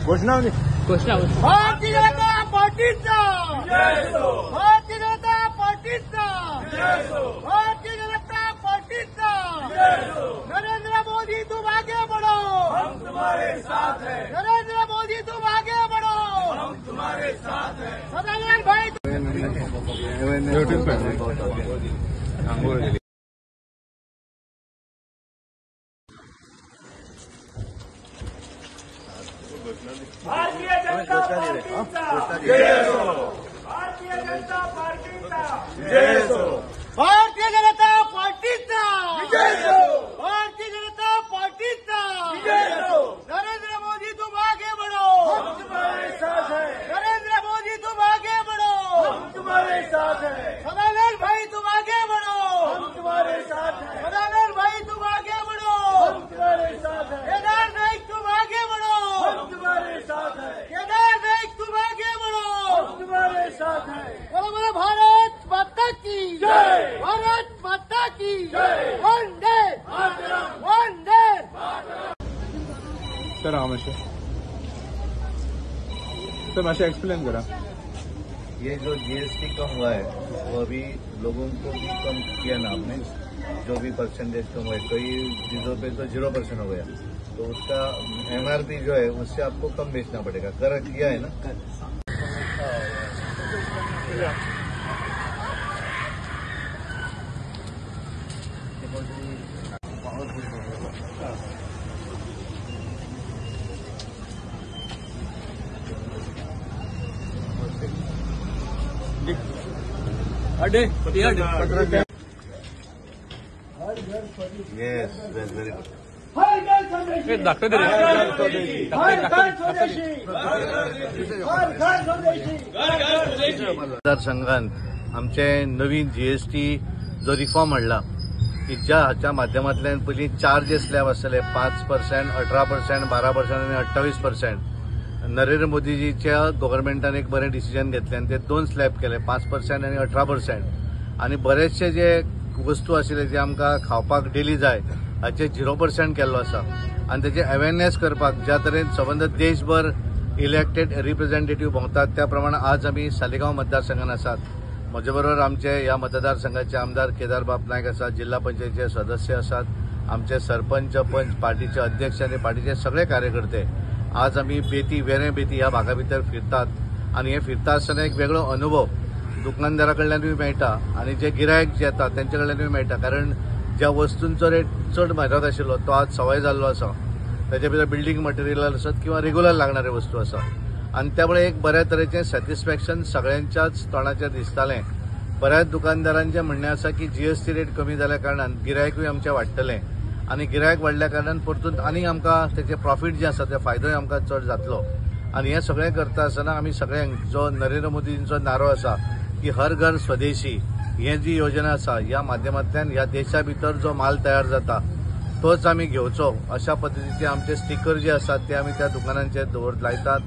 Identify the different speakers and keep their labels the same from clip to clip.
Speaker 1: घोषणा
Speaker 2: भारतीय जनता पार्टीचा भारतीय जनता पार्टीचा भारतीय जनता पार्टीचा नरेंद्र मोदी तुम आगे बढ़ो, हम तुम्हारे साथ हैं। नरेंद्र मोदी तुम आगे बढ़ो, हम तुम्हारे साथ हैं। सदानंद भाई भारतीय जनता पार्टीचा भारतीय जनता पार्टीचा भारतीय जनता पार्टीचा भारतीय जनता पार्टीचा नरेंद्र मोदी तुम आगे बढ़ो, हम तुम्हारे साथ हैं। नरेंद्र मोदी तुम आगे बढ़ो, हम तुम्हारे साथ हैं। सदानंद भाई तुम आगे बढ़ो, हम तुम्हारे साथ हैं। सदानंद भाई तुम आगे बढ़ो, हम तुम्हारे साथ हैं। केदार नाइक तुम आगे बढ़ो, हम तुम्हारे साथ हैं। केदार नाइक तुम आगे बढ़ो, हम तुम्हारे साथ हैं। बोलो बोलो भारत माता की जय, भारत माता की जय। वंदे मातरम, वंदे
Speaker 1: सर माशे एक्सप्लेन करा।
Speaker 3: ये जो जीएसटी कम हुआ है वो अभी लोगों को भी कम किया ना आपने, जो भी परसेंटेज कम हुआ है, कई चीजों पे तो 0% हो गया, तो उसका एमआरपी जो है उससे आपको कम बेचना पड़ेगा। कर किया है ना। Yes, that's very good.
Speaker 2: हर घर स्वदेशी, हर घर स्वदेशी, हर घर स्वदेशी।
Speaker 3: मतदारसंघात आमचे नवीन जीएसटी जो रिफॉर्म हाडला की हाच्या माध्यमांतल्यान पयलीं 4 जे स्लॅब आसले 5%, 18%, 12% आणि 28%. नरेंद्र मोदीजीच्या गव्हर्नमेंटान एक बरें डिसिजन घेतलें आनी ते 2 स्लॅब केले 5% आणि 18%. आणि बरेचशे जे वस्तू आशिल्ले जे आमकां खावपाक डेली जाय हाचे 0% केल्लो आसा. आनी तेचे अवेरनेस करपाक ज्या तरेन संबंद देशभर इलेक्टेड रिप्रेझेंटेटिव्ह भोंवतात त्या प्रमाणे आज आमी सालेगांव मतदारसंघात आसात. म्हजे बरोबर आमचे ह्या मतदारसंघाचे आमदार केदार बाप नायक आसात, जिल्हा पंचायतीचे सदस्य आसात, आमचे सरपंच पंच, पार्टीचे अध्यक्ष आणि पार्टीचे सगळे कार्यकर्ते. आज आमी बेती वेरे बेती ह्या भागा भितर फिरतात आणि हे फिरता आसतना एक वेगळो अनुभव दुकानदारा कडल्यानूय मेळटा आणि जे गिरायक जे येतात त्यांच्या कडल्यानूय मेळटा. कारण ज्या वस्तूंचो रेट चड म्हारग आशिल्लो तो आज सवय जाल्लो आसा. ताचे भितर बिल्डींग मटेरियल आसत किंवा रेग्युलर लागणारे वस्तू आसा आणि त्यामुळे एक बऱ्या तरेचें सॅटिस्फॅक्शन सगळ्यांच्याच तोंडाचेर दिसतालें. बऱ्याच दुकानदारांचें म्हणणें आसा की जीएसटी रेट कमी जाल्या कारणान गिरायकूय आमचें वाडटलें आणि गिरायक वाडल्या कारणान परतून आनीक आमकां तेचे प्रॉफीट जे आसा ते फायदोय आमकां चड जातलो. आणि हे सगळें करता आसतना आमी सगळ्यांक जो नरेंद्र मोदींचो नारो आसा की हर घर स्वदेशी ही जी योजना आसा ह्या माध्यमांतल्यान ह्या देशा भितर जो माल तयार जाता तोच आमी घेवचो अशा पद्दतीचे आमचे स्टिकर जे आसात ते आमी त्या दुकानांचेर लायतात.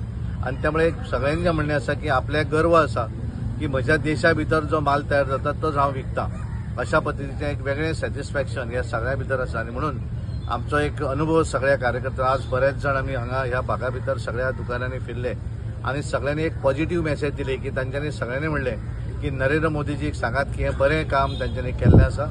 Speaker 3: आणि त्यामुळे सगळ्यांचें म्हणणें आसा की आपल्याक गर्व आसा की म्हज्या देशा भितर जो माल तयार जाता तोच हांव विकता. अशा पद्दतीचें एक वेगळें सॅटिस्फॅक्शन ह्या सगळ्या भितर आसा. आणि म्हणून आमचो एक अनुभव सगळ्या कार्यकर्त्यांक आज बरेच जाण आमी हांगा ह्या भागा भितर सगळ्या दुकानांनी फिरले आणि सगळ्यांनी एक पॉझिटिव्ह मेसेज दिली की तांच्यांनी सगळ्यांनी म्हणलें की नरेंद्र मोदीजीक सांगात की हे बरें काम तांच्यांनी केल्लें आसा.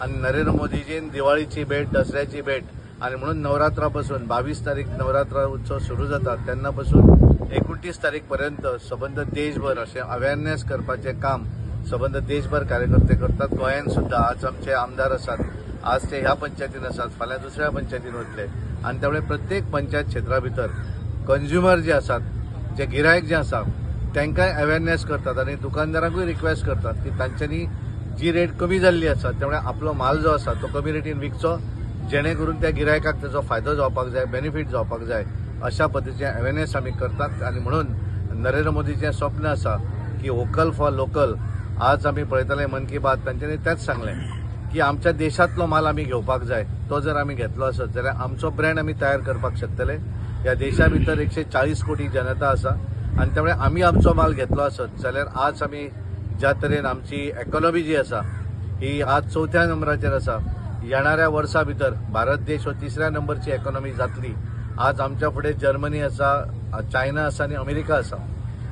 Speaker 3: आणि नरेंद्र मोदीजीन दिवाळीची भेट, दसऱ्याची भेट आणि म्हणून नवरात्रा पासून 22 तारीख नवरात्रा उत्सव सुरू जाता तेन्ना पासून 29 तारीख पर्यंत सबंद देशभर अशें अवेअरनेस करपाचें काम सबंद देशभर कार्यकर्ते करतात. गोंयांत सुद्धा आज आमचे आमदार आसात, आज ते ह्या पंचायतीन आसात, फाल्यां दुसऱ्या पंचायतीन वतले. आणि त्यामुळे प्रत्येक पंचायत क्षेत्रा भितर कंज्युमर जे आसात, जे गिरायक जे आसा तांकांय अवेअरनेस करतात आणि दुकानदारांकूय रिक्वेस्ट करतात की तांच्यांनी जी रेट कमी जाल्ली आसा त्यामुळे आपलो माल जो आसा तो कमी रेटीन विकचो, जेणे करून त्या गिरायकाक ताचो फायदो जावपाक जाय, बेनिफीट जावपाक जाय. अशा पद्दतीचें अवेअरनेस आमी करतात. आणि म्हणून नरेंद्र मोदीचें स्वप्न आसा की वोकल फॉर लोकल. आज आमी पळयताले मन की बात, तांच्यांनी तेच सांगलें की आमच्या देशांतलो माल आमी घेवपाक जाय. तो जर आमी घेतलो आसत जाल्यार आमचो ब्रँड आमी तयार करपाक शकतले. ह्या देशा भितर 140 कोटी जनता आसा आणि त्यामुळे आमी आमचो माल घेतलो आसत जाल्यार आज आमी ज्या तरेन आमची इकॉनॉमी जी आसा ही आज 4थ्या नंबराचेर आसा. येणाऱ्या वर्सा भितर भारत देश हो 3ऱ्या नंबरची इकॉनॉमी जातली आज आमच्या पुढे जर्मनी आसा, चायना आसा आणि अमेरिका आसा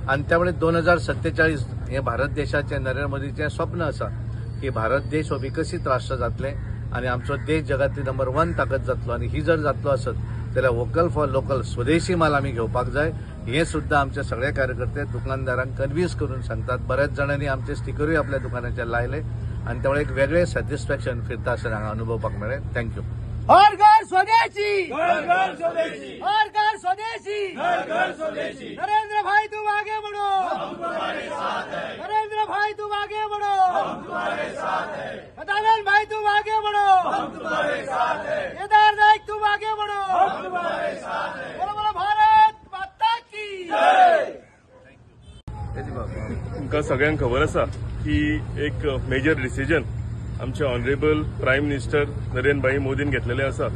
Speaker 3: आणि त्यामुळे 2047 हे भारत देशाचे नरेंद्र मोदीचें स्वप्न आसा की भारत देश हो विकसीत राष्ट्र जातले आणि आमचो देश जगातली नंबर 1 ताकद जातलो आणि ही जर जातलो आसत जाल्यार वोकल फॉर लोकल स्वदेशी माल आमी घेवपाक जाय हे सुद्धा आमचे सगळे कार्यकर्ते दुकानदारांक कन्व्हिन्स करून सांगतात. बऱ्याच जणांनी आमचे स्टिकरूय आपल्या दुकानाचेर लायले आणि त्यामुळे एक वेगळे सॅटिस्फॅक्शन फिरता असं हांगा अनुभवपाक मेळ्ळें. थँक्यू.
Speaker 2: हर घर स्वदेशी,
Speaker 4: घर घर स्वदेशी,
Speaker 2: हर घर स्वदेशी,
Speaker 4: घर घर स्वदेशी।
Speaker 2: नरेंद्र भाई तुम आगे बढ़ो,
Speaker 4: हम तुम्हारे साथ हैं,
Speaker 2: नरेंद्र भाई तुम आगे बढ़ो,
Speaker 4: हम तुम्हारे साथ हैं,
Speaker 2: सदानंद भाई तुम आगे बढ़ो,
Speaker 4: हम तुम्हारे साथ हैं,
Speaker 2: केदार नायक तुम आगे बढ़ो,
Speaker 4: हम तुम्हारे साथ हैं।
Speaker 2: बोलो बोलो भारत माता की
Speaker 4: जय।
Speaker 5: तुमकां सगळ्यांक खबर आसा की एक मेजर डिसिजन आमचे ऑनरेबल प्रायम मिनिस्टर नरेंद्र भाई मोदीन घेतलेले आसा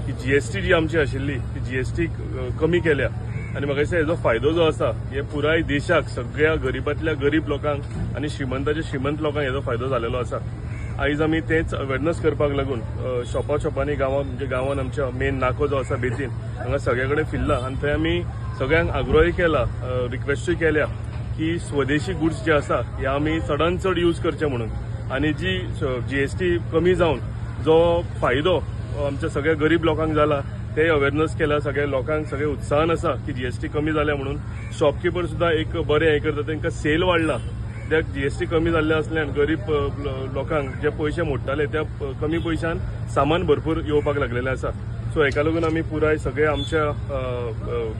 Speaker 5: की जीएसटी जी आमची आशिल्ली ती जीएसटी कमी केल्या आणि म्हाका दिसता हेजो फायदो जो आसा हे पुराय देशाक सगळ्या गरीबातल्या गरीब लोकांक आणि श्रीमंताच्या श्रीमंत लोकांक हेजो फायदो जालेलो आसा. आयज आमी तेच अवेरनेस करपाक लागून शॉपांनी गांवांत आमच्या मेन नाको जो आसा बेतीन हांगा सगळे कडेन फिरला आणि थंय आमी सगळ्यांक आग्रोही केला, रिक्वेस्टूय केल्या की स्वदेशी गुड्स जे आसा हे आमी चडांत चड यूज करचे म्हणून आणि जी जीएसटी कमी जावन जो फायदो आमच्या सगळ्या गरीब लोकांक जाला ते अवेरनेस केला. सगळ्या लोकांक सगळे उत्साहान आसा की जीएसटी कमी जाल्या म्हणून. शॉपकीपर सुद्धा एक बरें हे करता, तांकां सेल वाडला. त्या जीएसटी कमी जाल्ले असल्यान गरीब लोकांक जे पयशे मोडटाले त्या कमी पयशान सामान भरपूर येवपाक लागलेले आसा. सो हेका लागून आमी पुराय सगळे आमच्या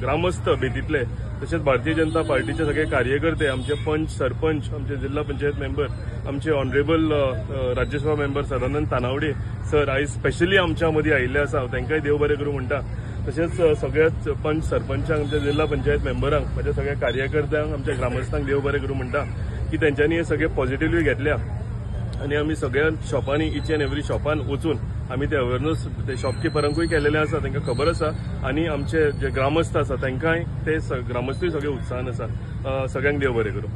Speaker 5: ग्रामस्थ बेतीतले तशेंच भारतीय जनता पार्टीचे सगळे कार्यकर्ते, आमचे पंच, सरपंच, आमचे जिल्हा पंचायत मेंबर, आमचे honourable Rajya Sabha member Sadanand Tanawade sir आयज स्पेशली आमच्या मदीं आयिल्ले आसा. तांकांय देव बरें करूं म्हणटा. तशेंच सगळ्याच पंच, सरपंचांक, आमच्या जिल्हा पंचायत मेंबरांक, माझ्या सगळ्या कार्यकर्त्यांक, आमच्या ग्रामस्थांक देव बरें करूं म्हणटा की तेंच्यांनी हे सगळे पॉझिटिव्हली घेतल्या आणि आमी सगळ्या शॉपांनी इच एंड एवरी शॉपान वचून आमी ते अवेरनेस ते शॉपकीपरांकूय केलेले आसा, तांकां खबर आसा आणि आमचे जे ग्रामस्थ आसा तांकांय ते ग्रामस्थूय सगळे उत्साहान आसा. सगळ्यांक देव बरें करूं.